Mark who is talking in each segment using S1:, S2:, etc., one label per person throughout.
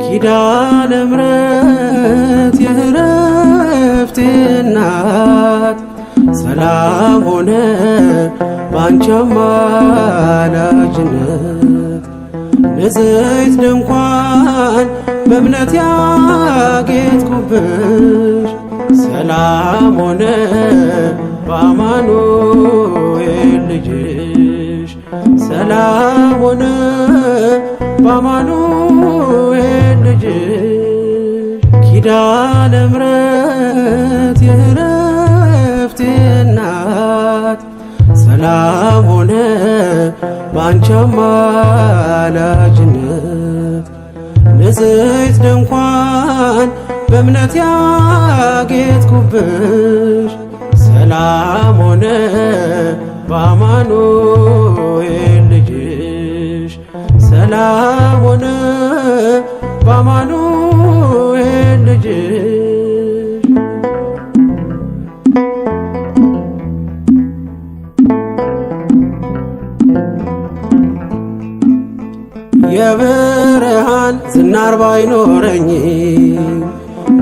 S1: ኪዳነ ምሕረት የዕረፍቴ እናት ሰላም ሆነ ባንቺ አማላጅነት። ንጽሕት ድንኳን በእምነት ያጌጥኩብሽ ሰላም ሆነ በአማኑኤል ልጅሽ ሰላም ሆነ በአማኑኤል ልጅሽ። ኪዳነ ምሕረት የዕረፍቴ እናት ሰላም ሆነ ባንቺ አማላጅነት። ንጽሕት ድንኳን በእምነት ያጌጥኩብሽ ሰላም ሆነ በአማኑኤል ልጅሽ ሰላም ሆነ በአማኑኤል ልጅሽ። የብርሃን ዝናር ባይኖረኝ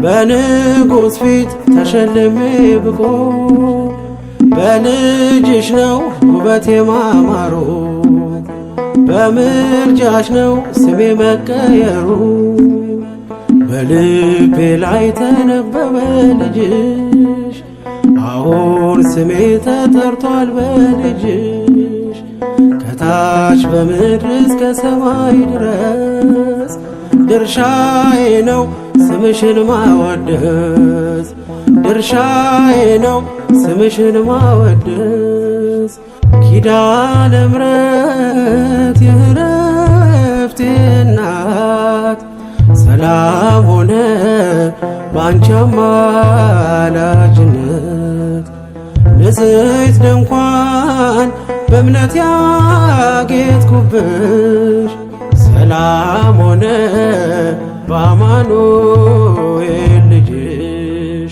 S1: በንጉሥ ፊት ተሸልሜ ብቆ በልጅሽ ነው ውበቴ ማማሩ በምልጃሽ ነው ስሜ መቀየሩ። በልቤ ላይ ተነበበ ልጅሽ አሁን ስሜ ተጠርቷል በልጅሽ። ከታች በምድር እስከ ሰማይ ድረስ ድርሻዬ ነው ስምሽን ማወደስ ድርሻዬ ነው ስምሽን ማወደስ። ኪዳነ ምሕረት የዕረፍቴ እናት ሰላም ሆነ ባንቺ አማላጅነት። ንጽሕት ድንኳን በእምነት ያጌጥኩብሽ ሰላም ሆነ በአማኑኤል ልጅሽ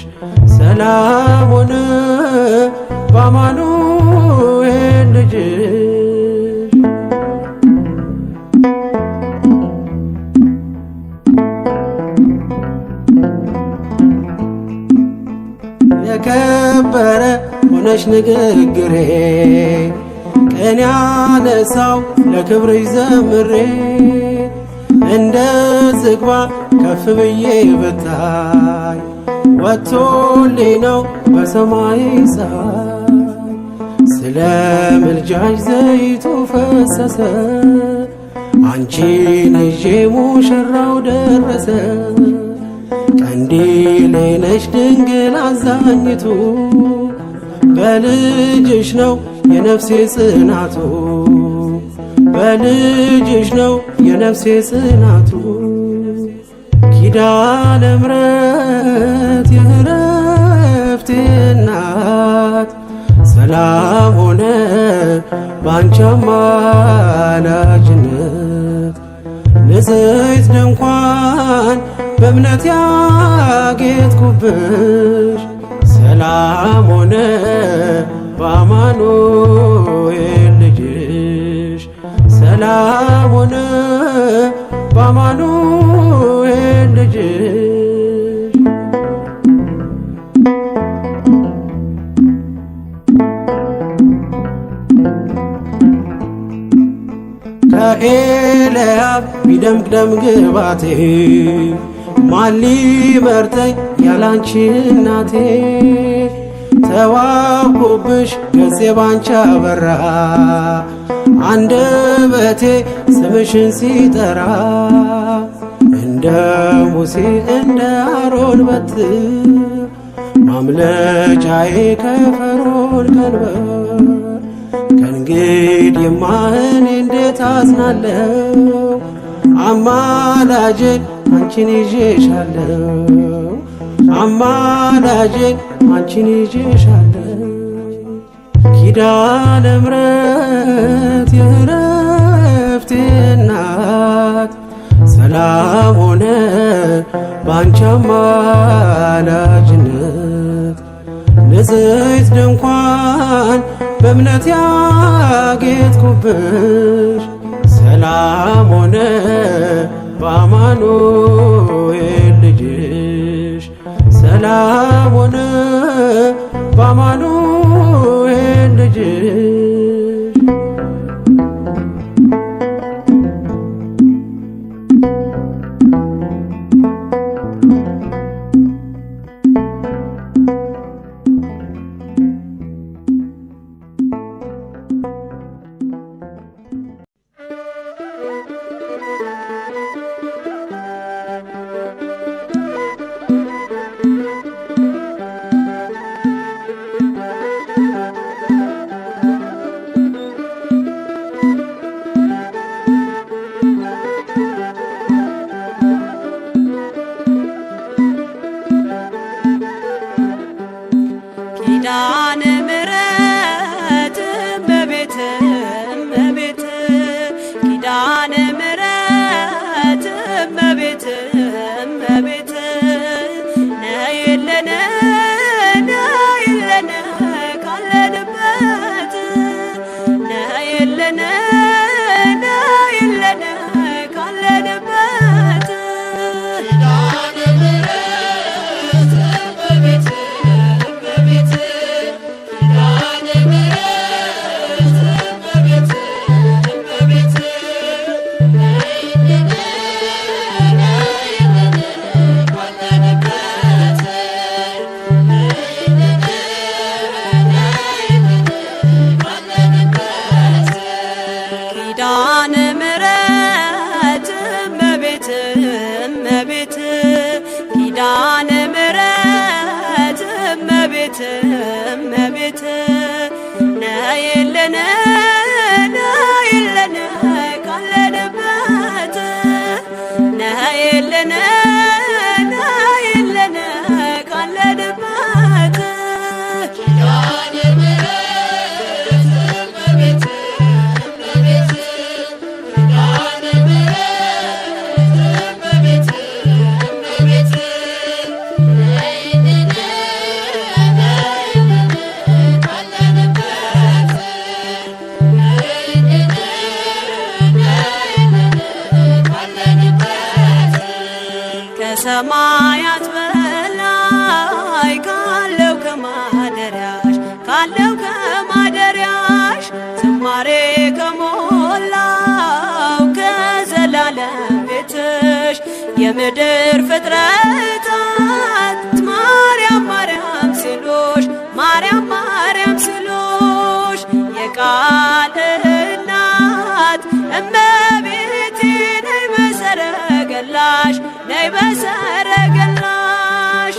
S1: ሰላም ሆነ በአማኑኤል ልጅሽ። የከበረ ሆነሽ ንግግሬ ቅኔ ያነሳው ለክብርሽ ዘምሬ እንደ ዝግባ ከፍ ብዬ ብታይ ወጥቶልኝ ነው በሰማይ ፀሐይ። ስለ ምልጃሽ ዘይቱ ፈሰሰ አንቺን ይዤ ሙሽራው ደረሰ። ቀንዲሌ ነሽ ድንግል አዛኝቱ በልጅሽ ነው የነፍሴ ጽናቱ በልጅሽ ነው የነፍሴ ጽናቱ። ኪዳነ ምሕረት የዕረፍቴ እናት ሰላም ሆነ ባንቺ አማላጅነት። ንጽሕት ድንኳን በእምነት ያጌጥኩብሽ ሰላም ሆነ በአማኑኤል ልጅሽ ሰላም ሆነ በአማኑኤል ልጅሽ። ከኤልያብ ቢደምቅ ደም ግባቴ ማን ሊመርጠኝ ያላንቺ እናቴ። ተዋብኩብሽ ገጼ ባንቺ አበራ አንደበቴ ስምሽን ሲጠራ። እንደ ሙሴ እንደ አሮን በትር ማምለጫዬ ከፈርዖን ቀንበር። ከእንግዲህማ እኔ እንዴት አዝናለሁ አማላጄን አንቺን ይዤሻለሁ አማላጄን አንቺን ይዤሻለሁ። ኪዳነ ምሕረት የዕረፍቴ እናት ሰላም ሆነ ባንቺ አማላጅነት። ንጽሕት ድንኳን በእምነት ያጌጥኩብሽ ሰላም ሆነ በአማኑኤል
S2: ምሕረት እመቤት እመቤት ኪዳነ ምሕረት እመቤት እመቤት ነይልን ነይልን ካለንበት ነይልን ነይልን ካለንበት ኪዳነ ምሕረት እመቤት እመቤት ኪዳነ ምሕረት እመቤት እመቤት ነይልን ነይልን ካለንበት ነይልን ነይልን ካለንበት ከሰማያት በላይ ካለው ከማደሪያሽ ዝማሬ ከሞላው ከዘላለም ቤትሽ የምድር ፍጥረታት ማርያም ማርያም ሲሉሽ ማርያም ማርያም ሲሉሽ የቃል እናት እመቤቴ ነይ በሰረገላሽ ነይ በሰረገላሽ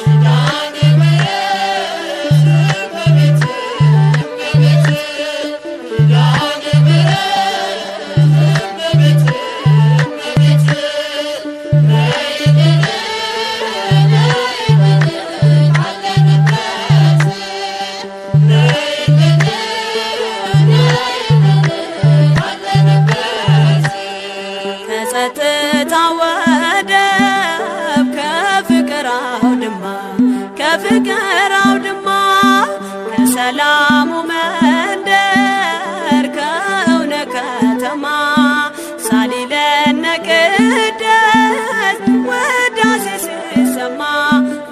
S2: ከጸጥታ ወደብ ከፍቅር አውድማ ከሰላሙ መንደር ከእውነት ከተማ ሳሊለነ ቅደስ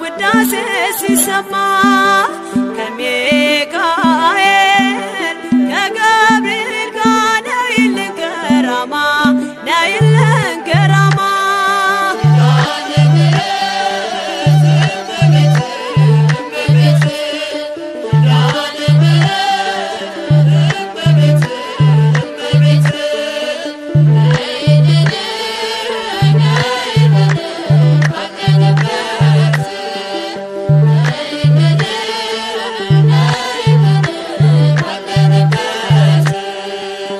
S2: ውዳሴ ሲሰማ ከሚካኤል ከገብርኤል ጋር ነይልን ገራማ ነይልን ገራማ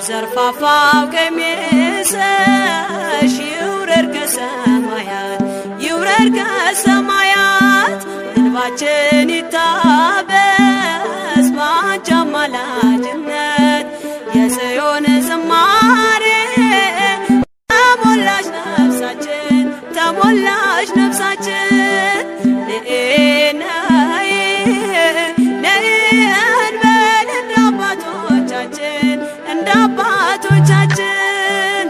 S2: ዘርፋፋው ቀሚስሽ ይውረድ ከሰማያት እንባችን ይታበስ ባንቺ አማላጅነት የጽዮን ዝማሬ ተሞላሽ ነፍሳችን ነይ እንበል እንደ አባቶቻችን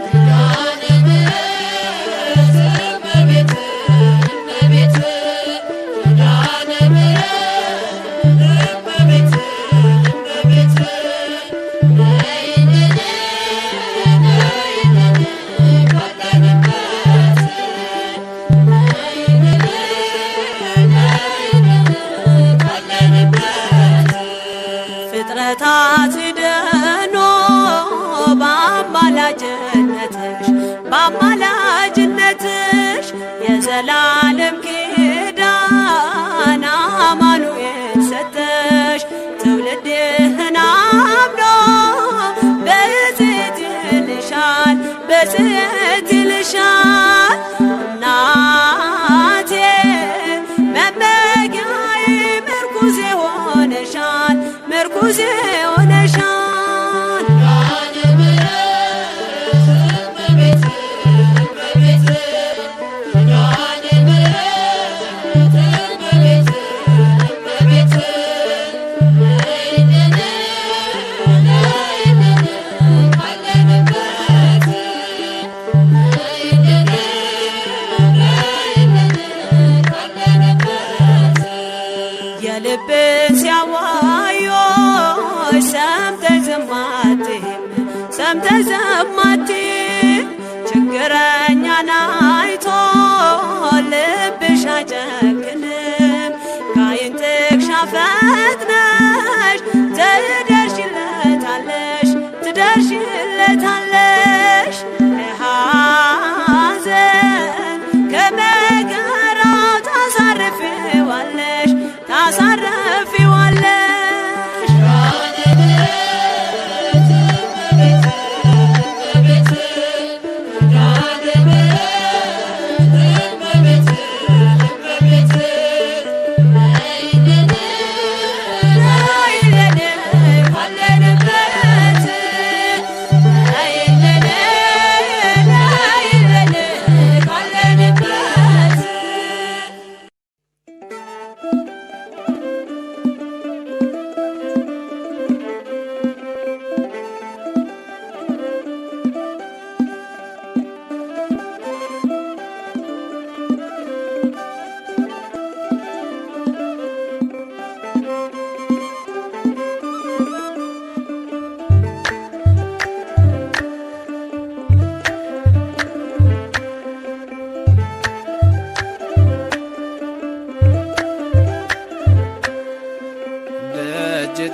S2: ፍጥረታት ሲደኖ በአማላጅነትሽ የዘላለም ኪዳን አማኑኤል ሰጠሽ ትውልድህን አምኖ በጽት ይልሻል እናቴ መመጊያዬ ምርኩዜ ሆነሻል የልብን ሲያዋዮሽ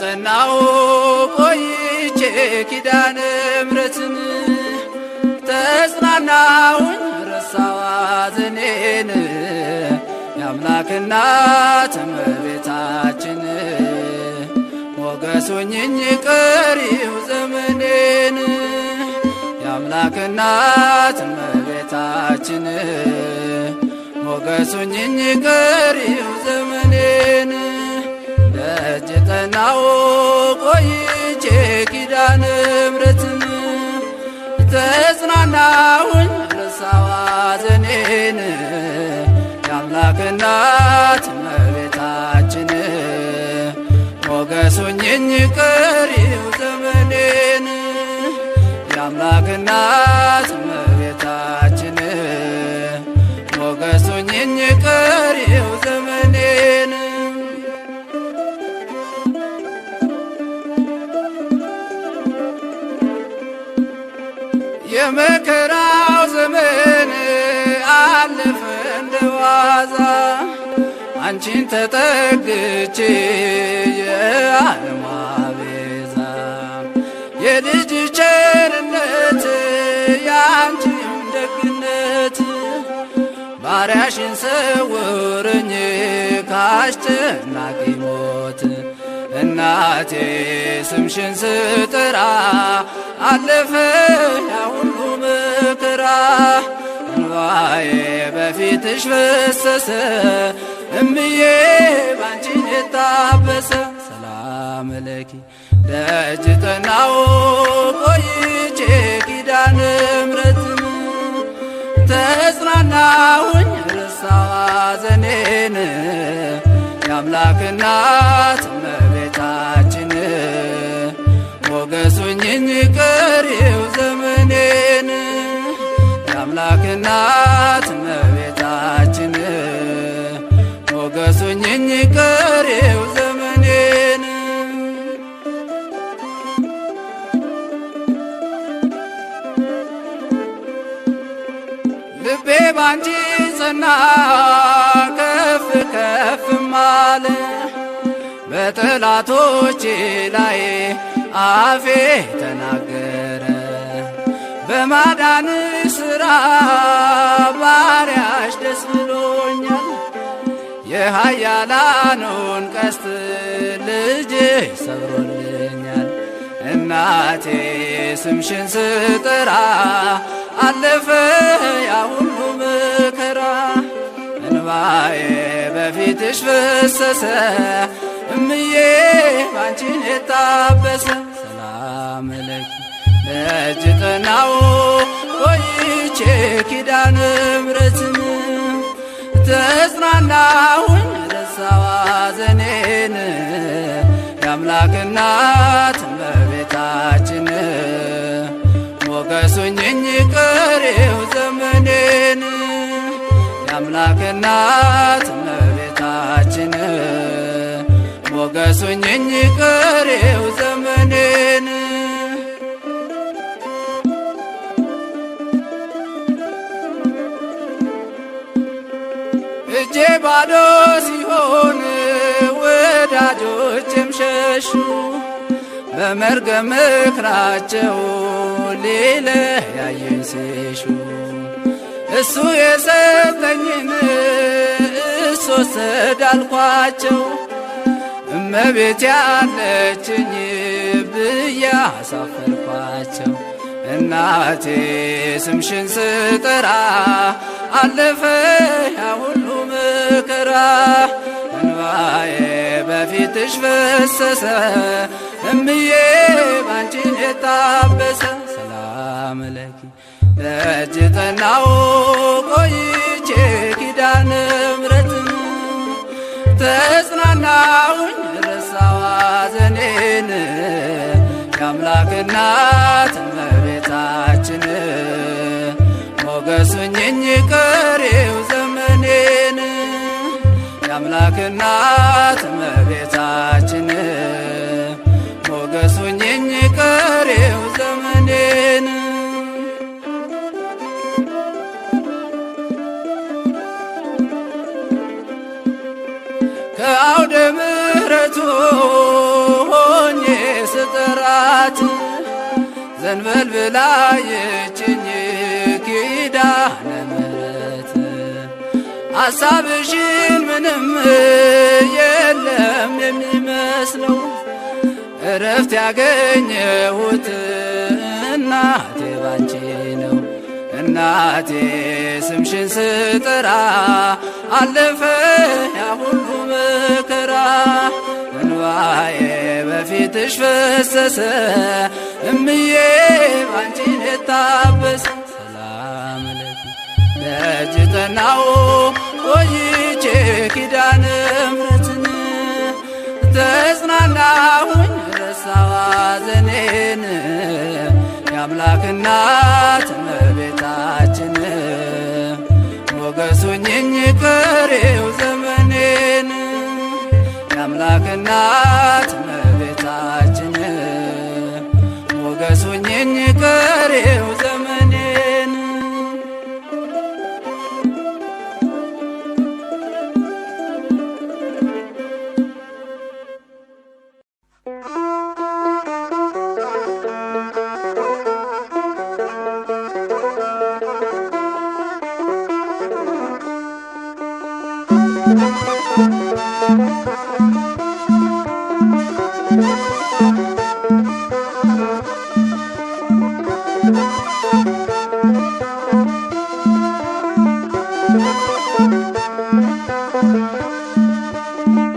S3: ጠናው ቆይቼ ኪዳነ ምሕረትን ተጽናናሁኝ ረሳዋ ሐዘኔን የአምላክ እናት እመቤታችን ሞገስ ሆኜኝ ቀሪው ዘመኔን የአምላክ እናት እመቤታችን ሞገስ ሆኜኝ ቀሪው ዘመኔን ደጅ ጠናው ቆይቼ ኪዳነ ምሕረትን ተጽናናሁኝ ረሳዋ ሐዘኔን የአምላክ እናት እመቤታችን ሞገስ ሆኜኝ ቀሪው ዘመኔን የአምላክ እናት እመቤታችን ሞገስ ሆኜኝ ቀሪው ዘመኔን የመከራው ዘመን አለፈ እንደዋዛ አንቺን ተጠግቼ የዓለሟ ቤዛ የልጅ ቸርነት ያንቺም ደግነት ባሪያሽን ሰውረኝ ካስጨናቂ ሞት እናቴ ስምሽን ስጠራ አለፈ ያ ሁሉ መከራ እንባዬ በፊትሽ ፈሰሰ እምዬ ባንቺን የታበሰ ሰላም ለኪ ደጅ ጠናው ቆይቼ ኪዳነ ምሕረትን ተጽናናሁኝ ረሳዋ ሐዘኔን የአምላክ እናት እመቤታችን ሞገስ ሆኜኝ ቀሪው ዘመኔን የአምላክ እናት እመቤታችን ሞገስ ሆኜኝ ቀሪው ዘመኔን ልቤ ባንቺ ጸና ከፍ ከፍም አለ በጠላቶቼ ላይ አፌ ተናገረ በማዳን ሥራ ባሪያሽ ደስ ብሎኛል የኃያላኑን ቀስት ልጅሽ ሰብሮልኛል እናቴ ስምሽን ስጠራ አለፈ ያ ሁሉ መከራ እንባዬ በፊትሽ ፈሰሰ እምዬ ባንቺን የታበሰ ሰላም ለኪ ደጅ ጠናው ቆይቼ ኪዳነ ምሕረትን ተጽናናሁኝ ረሳዋ ሐዘኔን የአምላክ እናት እመቤታችን ሞገስ ሆኜኝ ቀሪው ዘመኔን የአምላክ እናት እመቤታችን ሞገስ ሆኜኝ ቀሪው ዘመኔን እጄ ባዶ ሲሆን ወዳጆቼም ሸሹ በመርገም ምክራቸው ሊለያዩኝ ሲሹ እሱ የሰጠኝን እሱ ወሰደ አልኳቸው እመቤት ያለችኝ ብዬ አሳፈርኳቸው እናቴ ስምሽን ስጠራ አለፈ ያ ሁሉ መከራ። እንባዬ በፊትሽ ፈሰሰ እምዬ ባንቺን የታበሰ። ሰላም ለኪ ደጅ ጠናው ቆይቼ ኪዳነ ምሕረትን ተጽናናውኝ ረሳው ሐዘኔን። የአምላክ እናት እመቤታችን ሞገስ ሁኚኝ ቀሪው ዘመኔን። የአምላክ እናት እመቤታችን ሞገስ ሁኚኝ ቀሪው ዘመኔን። ከአውደ ምሕረቱ ሆኜ ስጠራት ዘንበል ብላ የችኝ ኪዳነ ምሕረት። ሐሳብሽን ምንም የለም የሚመስለው እረፍት ያገኘሁት እናቴ ባንቺ ነው። እናቴ ስምሽን ስጠራ አለፈ ያ ሁሉ መከራ። እንባዬ በፊትሽ ፈሰሰ እምዬ ባንቺን የታበሰ። ሰላም ለኪ ደጅ ጠናው ቆይቼ ኪዳነ ምሕረትን ተጽናናሁኝ ረሳው ሐዘኔን። የአምላክ እናት እመቤታችን ሞገስ ሁኚኝ ቀሪው ዘመኔን። የአምላክ እናት እመቤታችን ሞገስ ሁኚኝ ቀሪው ዘመኔን።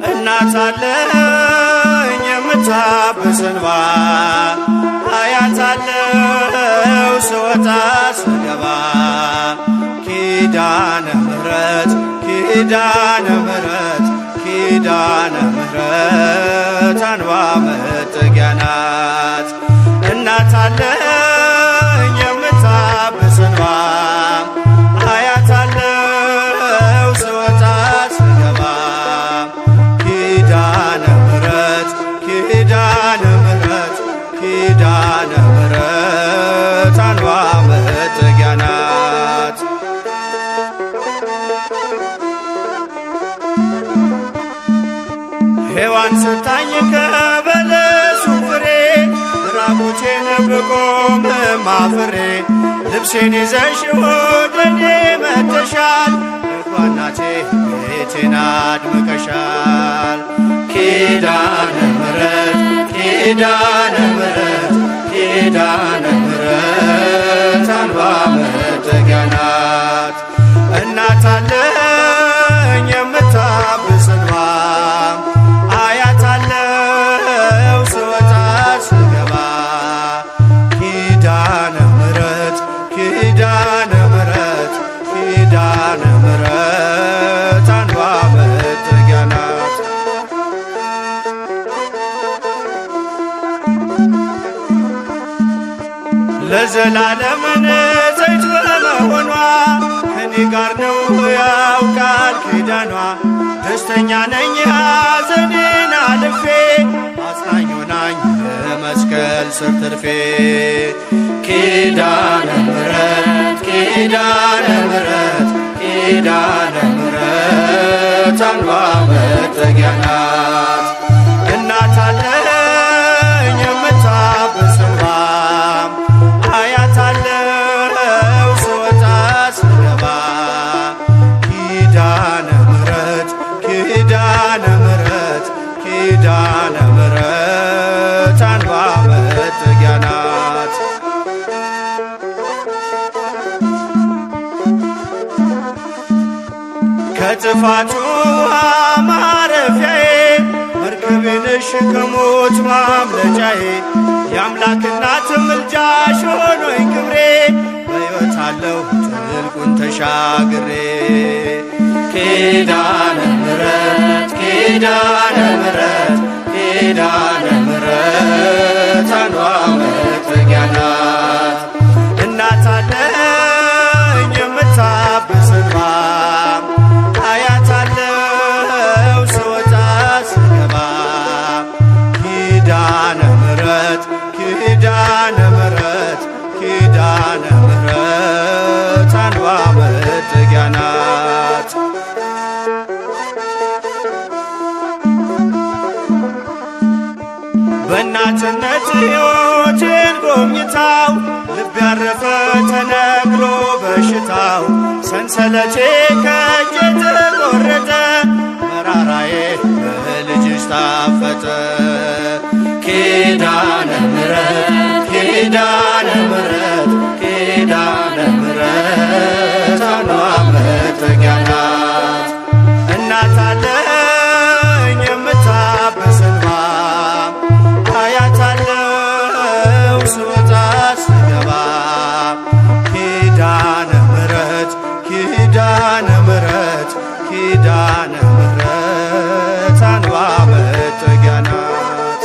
S1: እናት አለኝ የምታብስ እንባ አያታለው ስወጣ ስገባ። ኪዳነ ምሕረት ኪዳነ ምሕረት ኪዳነ ምሕረት አንባ መጠጊያ ናት። እናት አለኝ የምታብስ እንባ አያታለው ስወጣ ስገባ። ኪዳነ ምሕረት ኪዳነ ምሕረት ኪዳነ ምሕረት አንባ መጠጊያ ናት። ሔዋን ስታኝ ከበለሱ ፍሬ ራቁቴን ብቆም አፍሬ። ልብሴን ይዘሽ ወደኔ መጥተሻል እኮ እናቴ ቤቴን አድምቀሻል። ኪዳነ ምሕረት ኪዳነ ምሕረት ኪዳነ ምሕረት አንባ መጠጊያ ናት። እናት አለኝ የምታብስ እንባ አያታለው ስወጣ ስገባ። ኪዳነ ምሕረት ኪዳነ ምሕረት ኪዳነ ምሕረት አንባ መጠጊያ ናት። ለዘላለም ንጽሕት በመሆኗ ከኔ ጋር ነው ያውቃል ኪዳኗ። ደስተኛ ነኝ ሐዘኔን አልፌ አጽናኝ ሆናኝ በመስቀል ስር ትርፌ። ኪዳነ ምሕረት ኪዳነ ምሕረት ኪዳነ ምሕረት አንባ መጠጊያ ናት። እናት አለኝ የምታብስ እንባ አያታለው ስወጣ ስገባ። ኪዳነ ምሕረት ኪዳነ ምሕረት ኪዳነ ምሕረት አንባ መጠጊያ ናት። ከጥፋቱ ውሃ ማረፊያዬ መርከቤ ነሽ ከሞት ማምለጫዬ የአምላክ እናት ምልጃሽ ሆኖኝ ክብሬ በሕይወት አለሁ ጥልቁን ተሻግሬ ኪዳነ ምሕረት ኪዳነ ምሕረት ኪዳነ ምሕረት አንዷ መጠጊያ ናት እናት አለኝ የምታብስ እንባ አያታለው ስወጣ ስገባ ኪዳነ ምሕረት ኪዳነ ምሕረት ኪዳነ ምሕረት አንዷ መጠጊያ ናት በእናትነት ሕይወቴን ጎብኝታው ልብ ያረፈ ተነግሎ በሽታው ሰንሰለቴ ከእጄ ተቆረጠ መራራዬ በልጅሽ ታፈጠ ኪዳነ ምሕረት ኪዳነ ምሕረት ኪዳነ ምሕረት አንዷ መጠጊያ ናት እናት አለኝ የምታብስ እንባ አያታለው ስወጣ ስገባ ኪዳነ ምሕረት ኪዳነ ምሕረት ኪዳነ ምሕረት አንዷ መጠጊያ ናት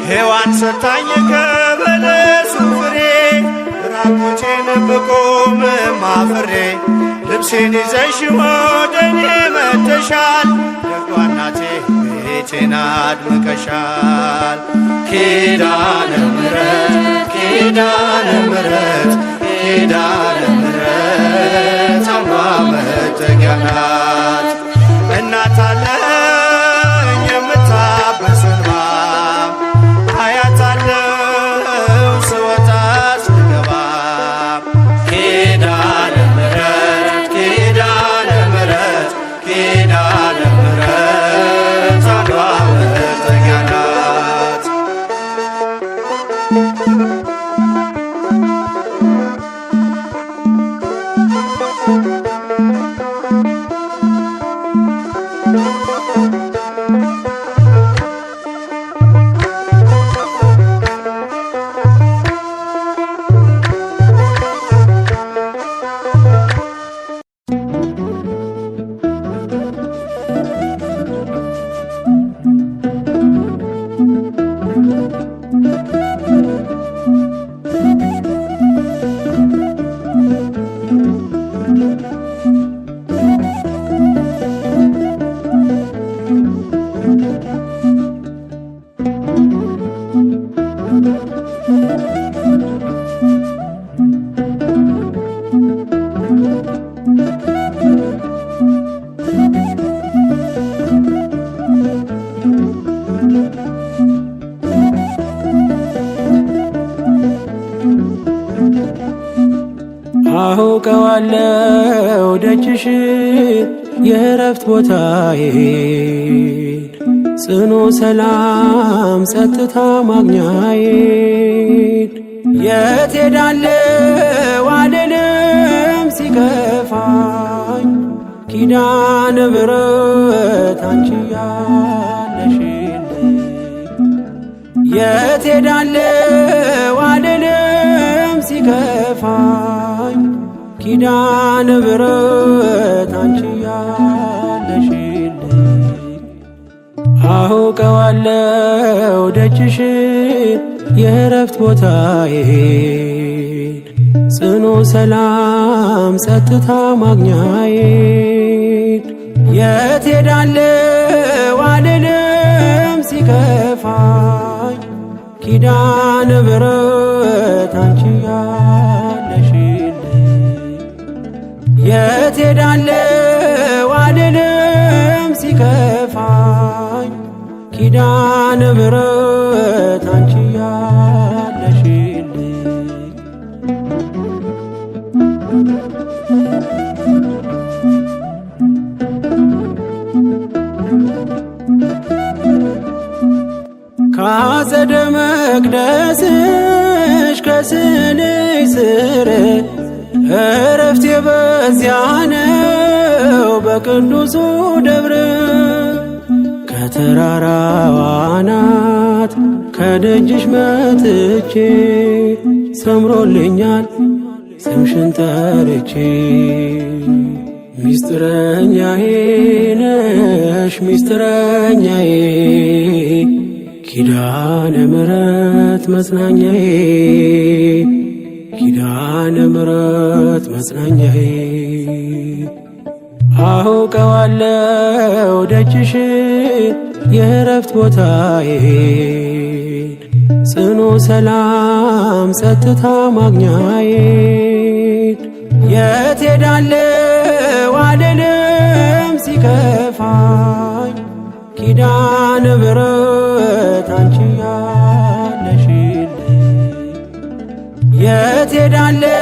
S1: ሔዋን ሰታኝ ከበለሱ ፍሬ ራቁቴን ብቆምም አፍሬ ልብሴን ይዘሽ ወደኔ መጥተሻል ደጓ እናቴ ቤቴን አድምቀሻል ኪዳነ ምሕረት ኪዳነ ምሕረት ኪዳነ ምሕረት አንዷ መጠጊያ ናት እናት አለኝ የምታብስ እንባ አያታለው ስወጣ ስገባ ኪዳነ ምሕረት ኪዳነ ምሕረት ኪዳነ ምሕረት አንዷ መጠጊያ ናት
S3: አውቀዋለው ደጅሽ የእረፍት ቦታዬን ጽኑ ሰላም ጸጥታ ማግኛዬን የት ሄዳለው አልልም ሲከፋኝ ኪዳነ ምሕረት አንቺ ያለሽልኝ የት ሄዳለው አልልም ሲከፋኝ ኪዳነ ምሕረት አንቺ ያለሽልኝ አውቀዋለው ደጅሽን የእረፍት ቦታዬን ጽኑ ሰላም ጸጥታ ማግኛዬን የት ሄዳለው አልልም ሲከፋኝ ኪዳነ ምሕረት አንቺ ያለሽልኝ የት ሄዳለው አልልም ሲከፋኝ ኪዳነ ምሕረት አንቺ ያለሽልኝ ከአጸደ መቅደስሽ ነሽ ከስንኝ ስር እረፍቴ በዚያ ነው በቅዱሱ ደብረ ከተራራው አናት ከደጅሽ መጥቼ ሰምሮልኛል ስምሽን ጠርቼ ሚስጥረኛዬ ነሽ ሚስጥረኛዬ ኪዳነ ምሕረት መጽናኛዬ ኪዳነ ምሕረት መጽናኛዬ አውቀዋለሁ ደጅሽን የእረፍት ቦታዬን ጽኑ ሰላም ጸጥታ ማግኛዬን የት ሄዳለሁ አልልም ሲከፋኝ ኪዳነ ምሕረት አንቺ ያለሽልኝ የት ሄዳለሁ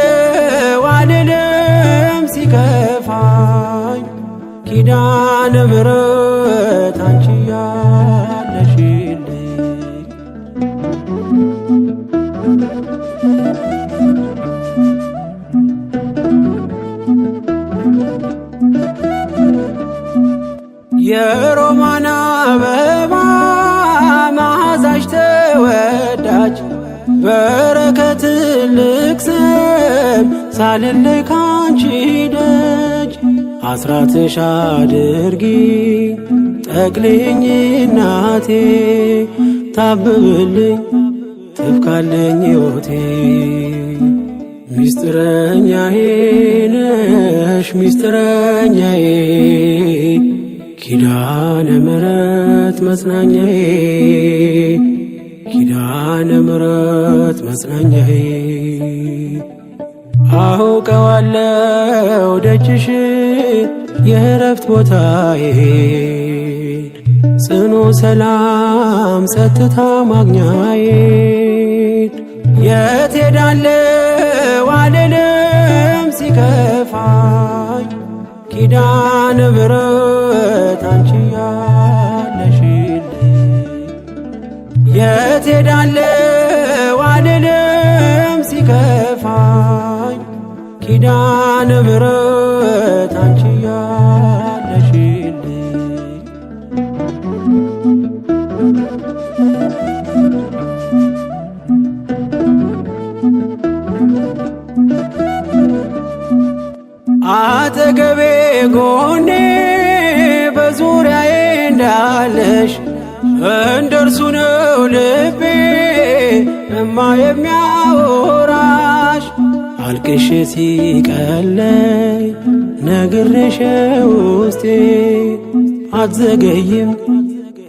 S3: አልልም ሲከፋኝ ኪዳነ ምሕረት አንቺ ያለሽልኝ የሮማን አበባ መዓዛሽ ተወዳጅ በረከት ልቅሰም ሳልለይ ካንቺ ደጅ አስራትሽ አድርጊ ጠቅልኝ እናቴ ታብብልኝ ትፍካለኝ ሕይወቴ ሚስጥረኛዬ ነሽ ሚስጥረኛዬ ኪዳነ ምሕረት መጽናኛዬ ኪዳነ ምሕረት መጽናኛዬ አውቀዋለሁ ደጅሽን የእረፍት ቦታዬን ጽኑ ሰላም ጸጥታ ማግኛዬን የት ሄዳለሁ አልልም ሲከፋኝ ኪዳነ ምሕረት አንቺ ያለሽልኝ የት ሄዳለሁ አልልም ሲከፋኝ ኪዳነ ምሕረት አንቺ ያለሽልኝ አጠገቤ ጎኔ በዙሪያዬ እንዳለሽ እንደርሱ ነው ልቤ እማ የሚያወራሽ አልቅሼ ሲቀለይ ነግሬሽ ውስጤ አትዘገይም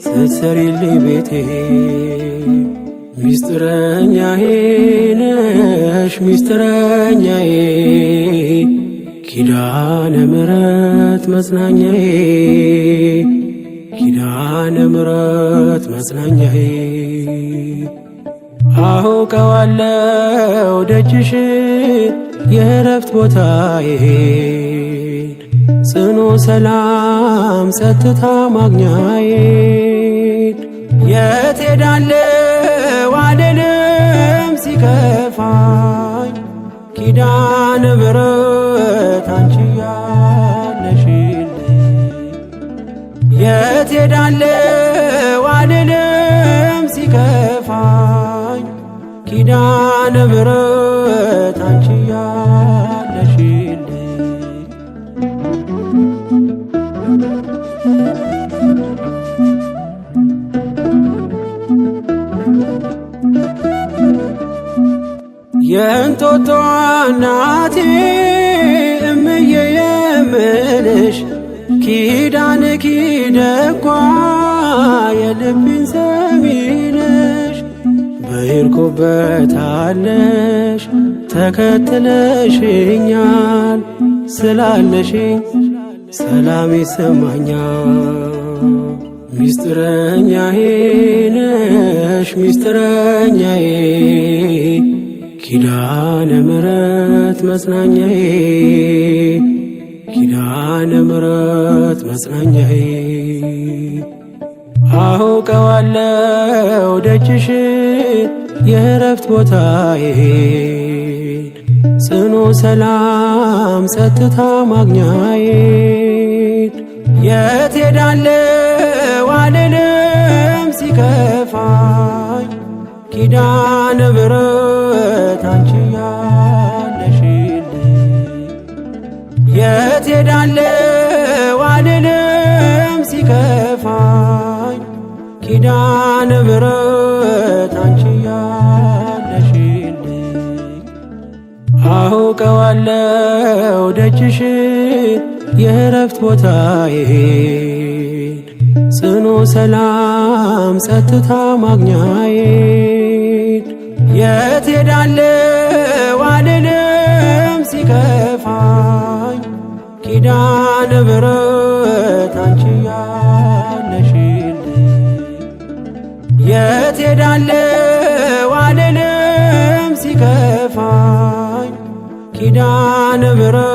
S3: ስትሰሪልኝ ቤቴ ሚስጥረኛዬ ነሽ ሚስጥረኛዬ ኪዳነ ምሕረት መጽናኛዬ ኪዳነ ምሕረት መጽናኛዬ አውቀዋለሁ ደጅሽን የእረፍት ቦታዬን ጽኑ ሰላም ጸጥታ ማግኛዬን የት ሄዳለሁ አልልም ሲከፋኝ ኪዳነ ምሕረት አንቺ ያለሽልኝ የት ሄዳለሁ አልልም ሲከፋኝ ኪዳነ ምሕረት አንቺ ያለሽልኝ የእንጦጦ እናቴ እምዬ የምልሽ ኪዳንኪ ደጓ የልቤን ሰሚነሽ በሄድኩበት አለሽ ተከትለሽኛል ስላለሽኝ ሰላም ይሰማኛል ሚስጥረኛዬ ነሽ ሚስጥረኛዬ ኪዳነ ምሕረት መጽናኛዬ ኪዳነ ምሕረት መጽናኛዬ አውቀዋለሁ ደጅሽን የእረፍት ቦታዬን ጽኑ ሰላም ጸጥታ ማግኛዬን የት ሄዳለሁ አልልም ሲከፋኝ ኪዳነ ምሕረት አንቺ ያለሽልኝ የት ሄዳለሁ አልልም ሲከፋኝ ኪዳነ ምሕረት አንቺ ያለሽልኝ አውቀዋለሁ ደጅሽን የእረፍት ቦታዬን ጽኑ ሰላም ጸጥታ ማግኛዬን የት ሄዳለሁ አልልም ሲከፋኝ ኪዳነ ምሕረት አንቺ ያለሽልኝ የት ሄዳለሁ አልልም ሲከፋኝ ኪዳነ ምሕረት